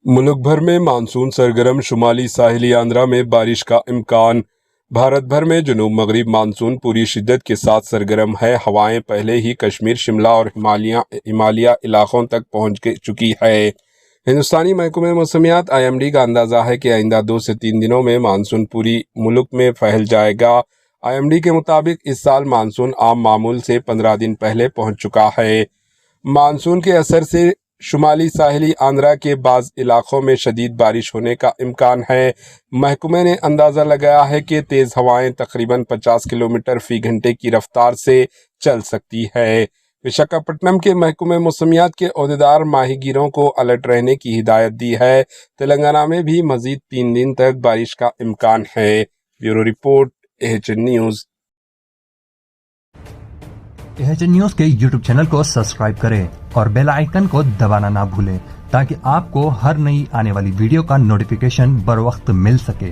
मुल्क भर में मानसून सरगर्म, शुमाली साहिली आंध्रा में बारिश का इम्कान। भारत भर में जुनूब मगरिब मानसून पूरी शिद्दत के साथ सरगर्म है। हवाएं पहले ही कश्मीर, शिमला और हिमालय इलाकों तक पहुंच चुकी है। हिंदुस्तानी महकमे मौसमियात IMD का अंदाजा है कि आइंदा 2 से 3 दिनों में मानसून पूरी मुल्क में फैल जाएगा। IMD के मुताबिक इस साल मानसून आम मामूल से 15 दिन पहले पहुंच चुका है। मानसून के असर से शुमाली साहिली आंध्रा के बाज़ इलाकों में शदीद बारिश होने का इम्कान है। महकमे ने अंदाज़ा लगाया है कि तेज़ हवाएं तकरीबन 50 किलोमीटर फी घंटे की रफ्तार से चल सकती है। विशाखापट्टनम के महकमे मौसमियात के ओहदेदार माहीगीरों को अलर्ट रहने की हिदायत दी है। तेलंगाना में भी मज़ीद 3 दिन तक बारिश का इम्कान है। Bureau report, AHN news. AHN news के YouTube चैनल को सब्सक्राइब करें और बेल आइकन को दबाना ना भूलें ताकि आपको हर नई आने वाली वीडियो का नोटिफिकेशन बर वक्त मिल सके।